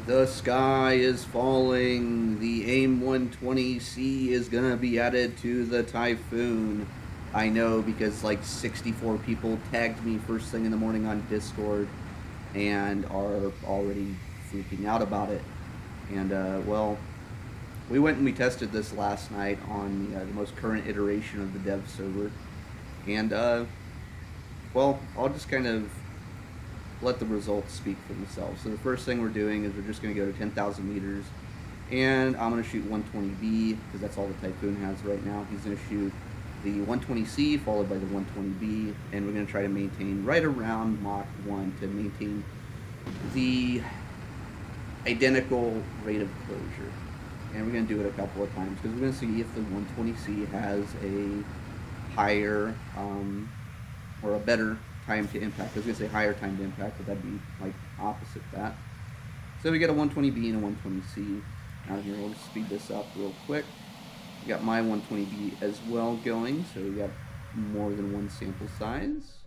The sky is falling. The Aim-120C is gonna be added to the Typhoon. I know because like 64 people tagged me first thing in the morning on Discord and are already freaking out about it. And well, we went and we tested this last night on the most current iteration of the dev server. And well, I'll just kind of let the results speak for themselves. So the first thing we're doing is we're just going to go to 10,000 meters, and I'm going to shoot 120B because that's all the Typhoon has right now. He's going to shoot the 120C followed by the 120B, and we're going to try to maintain right around Mach 1 to maintain the identical rate of closure. And we're going to do it a couple of times because we're going to see if the 120C has a higher or a better time to impact. I was going to say higher time to impact, but that'd be like opposite that. So we got a 120B and a 120C. Now here, we'll just speed this up real quick. We got my 120B as well going, so we got more than one sample size.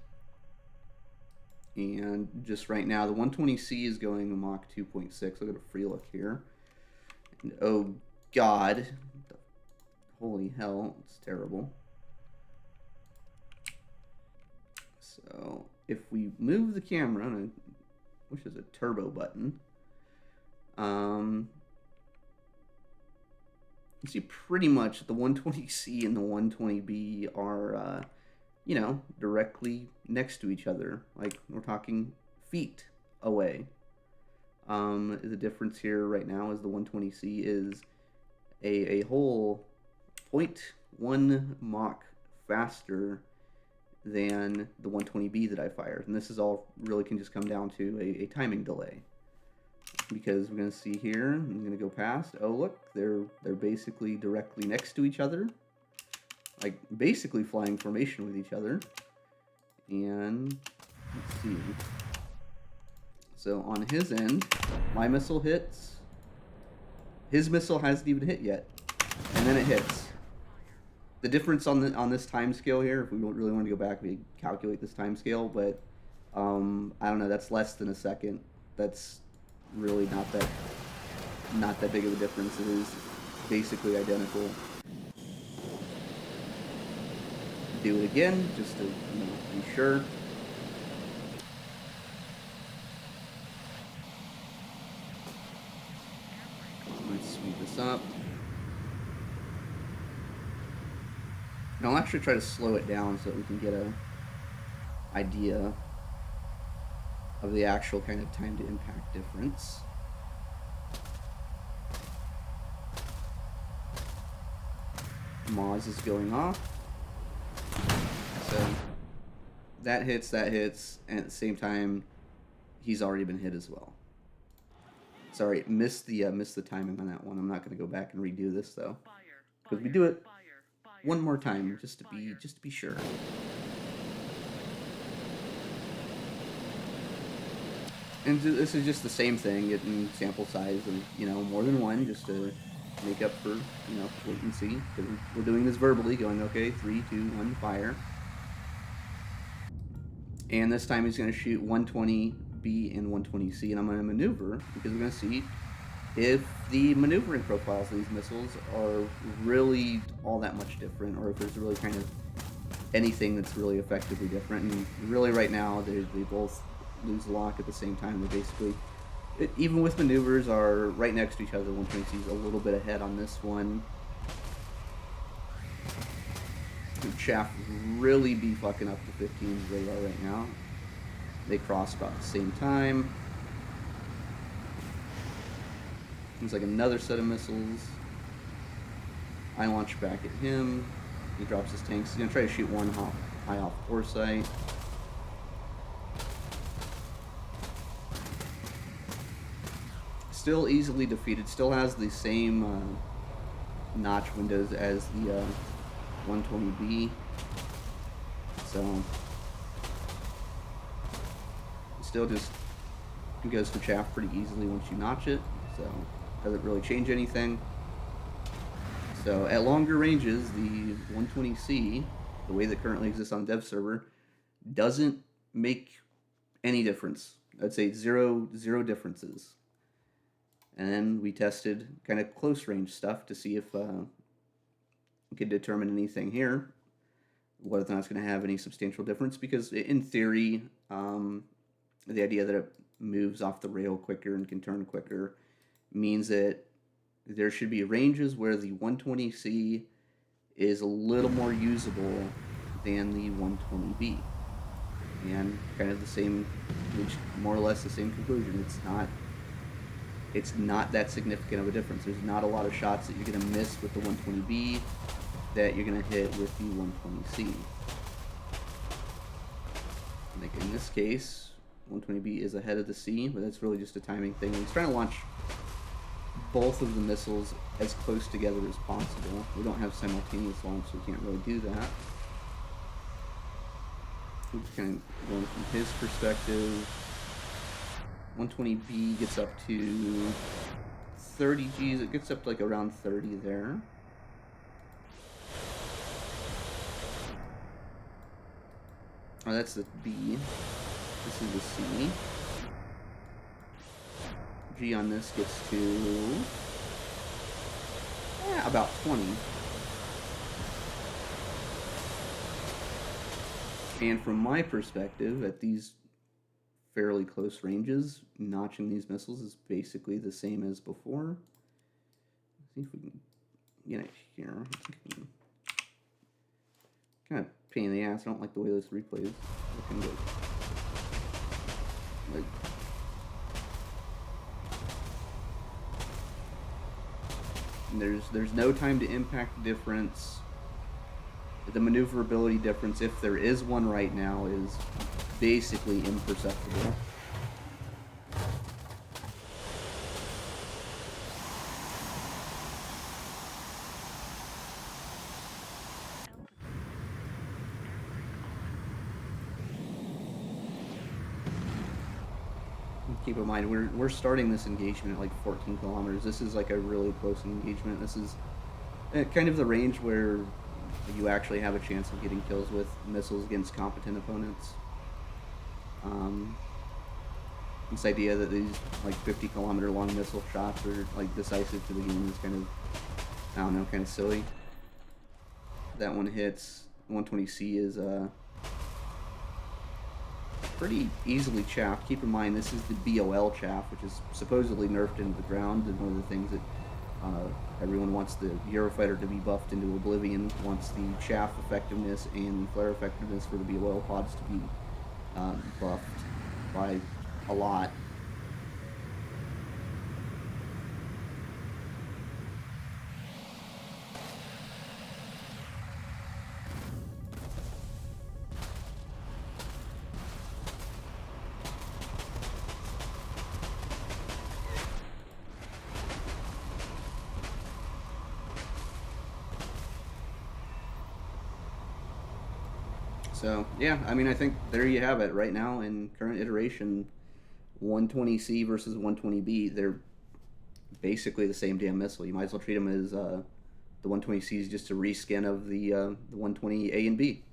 And just right now, the 120C is going Mach 2.6. I'll get a free look here. And oh god, holy hell, it's terrible. So if we move the camera, and I wish there's a turbo button, you see pretty much the 120C and the 120B are, you know, directly next to each other. Like, we're talking feet away. The difference here right now is the 120C is a whole 0.1 Mach faster than the 120B that I fired. And this is all really can just come down to a timing delay. Because we're going to see here, I'm going to go past. Oh, look, they're basically directly next to each other. Like, basically flying formation with each other. And, let's see. So, on his end, my missile hits. His missile hasn't even hit yet. And then it hits. The difference on this time scale here, if we really want to go back, we calculate this time scale, but I don't know, that's less than a second. That's really not that big of a difference. It is basically identical. Do it again, just to be sure. Let's speed this up. And I'll actually try to slow it down so that we can get a idea of the actual kind of time to impact difference. Moz is going off. So that hits, and at the same time, he's already been hit as well. Sorry, missed the timing on that one. I'm not going to go back and redo this though, because we do it one more time just to be sure. And this is just the same thing, getting sample size of more than one, just to make up for latency. Because we're doing this verbally, going okay, 3, 2, 1, fire. And this time he's going to shoot 120B and 120C, and I'm going to maneuver because we're going to see if the maneuvering profiles of these missiles are really all that much different, or if there's really kind of anything that's really effectively different. And really right now, they both lose lock at the same time. They basically, even with maneuvers, are right next to each other. 120C is a little bit ahead on this one. Chaff really be fucking up the 15's radar right now. They cross about the same time. Seems like another set of missiles. I launch back at him. He drops his tanks. He's gonna try to shoot one high off foresight. Still easily defeated. Still has the same notch windows as the 120B. So still just goes for chaff pretty easily once you notch it. So doesn't really change anything. So at longer ranges, the 120C, the way that currently exists on the dev server, doesn't make any difference. I'd say zero differences. And then we tested kind of close range stuff to see if we could determine anything here, whether or not it's going to have any substantial difference. Because in theory, the idea that it moves off the rail quicker and can turn quicker means that there should be ranges where the 120C is a little more usable than the 120B. And kind of the same, more or less the same conclusion. It's not that significant of a difference. There's not a lot of shots that you're going to miss with the 120B that you're going to hit with the 120C. I think in this case, 120B is ahead of the C, but that's really just a timing thing. He's trying to launch both of the missiles as close together as possible. We don't have simultaneous launch, so we can't really do that. Oops, kind of going from his perspective. 120B gets up to 30 Gs. It gets up to like around 30 there. Oh, that's the B. This is the C. G on this gets to about 20. And from my perspective, at these fairly close ranges, notching these missiles is basically the same as before. Let's see if we can get it here. Kind of pain in the ass. I don't like the way this replay is looking good. Like, there's no time to impact difference. The maneuverability difference, if there is one right now, is basically imperceptible. Keep in mind, we're starting this engagement at like 14 kilometers. This is like a really close engagement. This is kind of the range where you actually have a chance of getting kills with missiles against competent opponents. This idea that these like 50-kilometer long missile shots are like decisive to the game is kind of, I don't know, kind of silly. That one hits. 120C is pretty easily chaffed. Keep in mind, this is the BOL chaff, which is supposedly nerfed into the ground, and one of the things that everyone wants the Eurofighter to be buffed into oblivion, wants the chaff effectiveness and the flare effectiveness for the BOL pods to be buffed by a lot. So, yeah, I mean, I think there you have it right now in current iteration. 120C versus 120B, they're basically the same damn missile. You might as well treat them as the 120C is just a reskin of the 120A and B.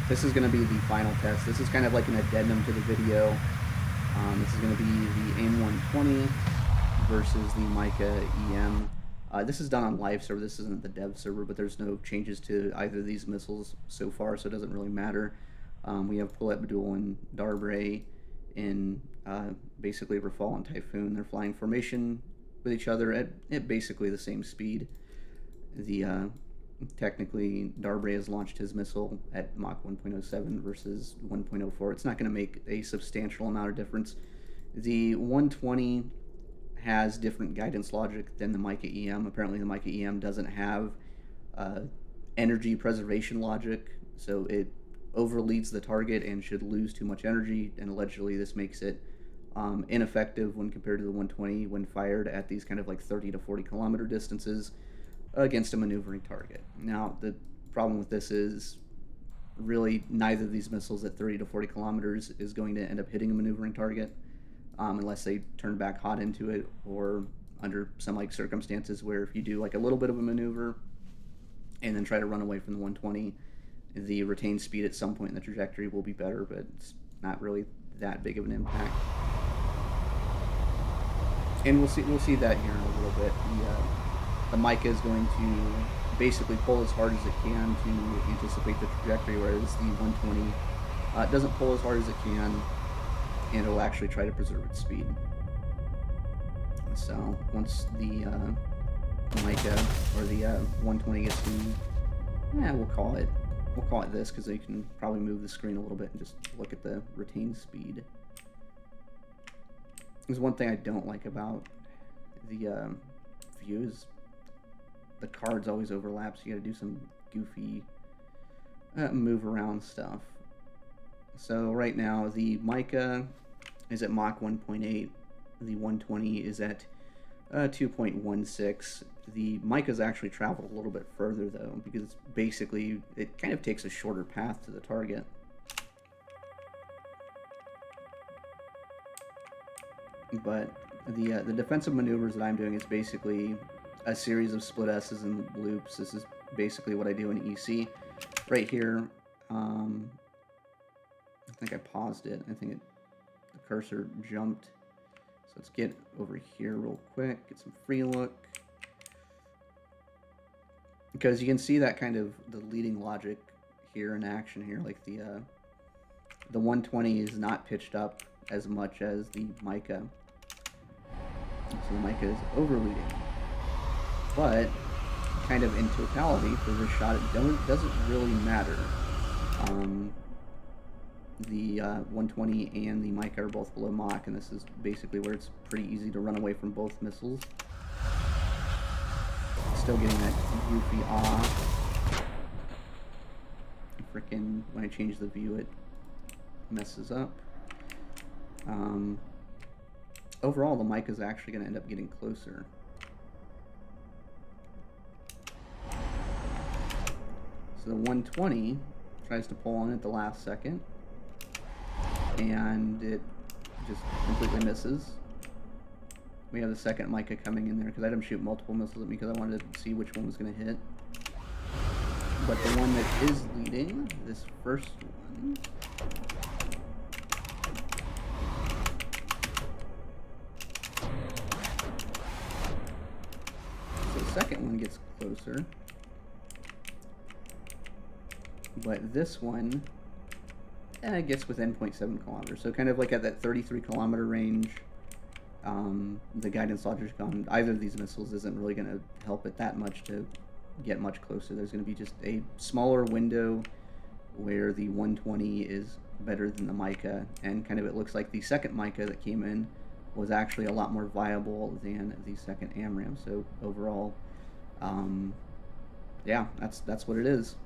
This is going to be the final test. This is kind of like an addendum to the video. This is going to be the Aim-120 versus the Mica EM. This is done on live server. This isn't the dev server, but there's no changes to either of these missiles so far, so it doesn't really matter. We have Paulette Badul and Darbray in basically Rafale and Typhoon. They're flying formation with each other at basically the same speed. Technically, Darbray has launched his missile at Mach 1.07 versus 1.04. It's not going to make a substantial amount of difference. The 120 has different guidance logic than the Mica EM. Apparently the Mica EM doesn't have energy preservation logic, so it overleads the target and should lose too much energy, and allegedly this makes it ineffective when compared to the 120 when fired at these kind of like 30 to 40 kilometer distances against a maneuvering target. Now, the problem with this is really neither of these missiles at 30 to 40 kilometers is going to end up hitting a maneuvering target. Unless they turn back hot into it, or under some like circumstances where if you do like a little bit of a maneuver and then try to run away from the 120, The retained speed at some point in the trajectory will be better, but it's not really that big of an impact. And we'll see that here in a little bit. The Mica is going to basically pull as hard as it can to anticipate the trajectory, whereas the 120 doesn't pull as hard as it can, and it will actually try to preserve its speed. So once the Mica or the 120 gets to, we'll call it this, because you can probably move the screen a little bit and just look at the retained speed. There's one thing I don't like about the view is the cards always overlap, so you gotta do some goofy move around stuff. So right now the Mica is at Mach 1.8, the 120 is at 2.16. The Mica's actually traveled a little bit further though, because basically it kind of takes a shorter path to the target. But the defensive maneuvers that I'm doing is basically a series of split S's and loops. This is basically what I do in EC. Right here, I think I paused it. I think the cursor jumped. So let's get over here real quick, get some free look. Because you can see that kind of the leading logic here in action here, like the 120 is not pitched up as much as the Mica. So the Mica is overleading. But kind of in totality for this shot, it doesn't really matter. The 120 and the Mica are both below Mach, and this is basically where it's pretty easy to run away from both missiles. Still getting that goofy frickin' when I change the view it messes up. Overall the Mica is actually going to end up getting closer. So the 120 tries to pull on at the last second, and it just completely misses. We have the second Mica coming in there, because I didn't shoot multiple missiles at me because I wanted to see which one was going to hit. But the one that is leading, this first one, so the second one gets closer. But this one gets within 0.7 kilometers. So kind of like at that 33 kilometer range. The guidance logic on either of these missiles isn't really going to help it that much to get much closer. There's going to be just a smaller window where the 120 is better than the Mica, and kind of it looks like the second Mica that came in was actually a lot more viable than the second AMRAAM. So overall, yeah, that's what it is.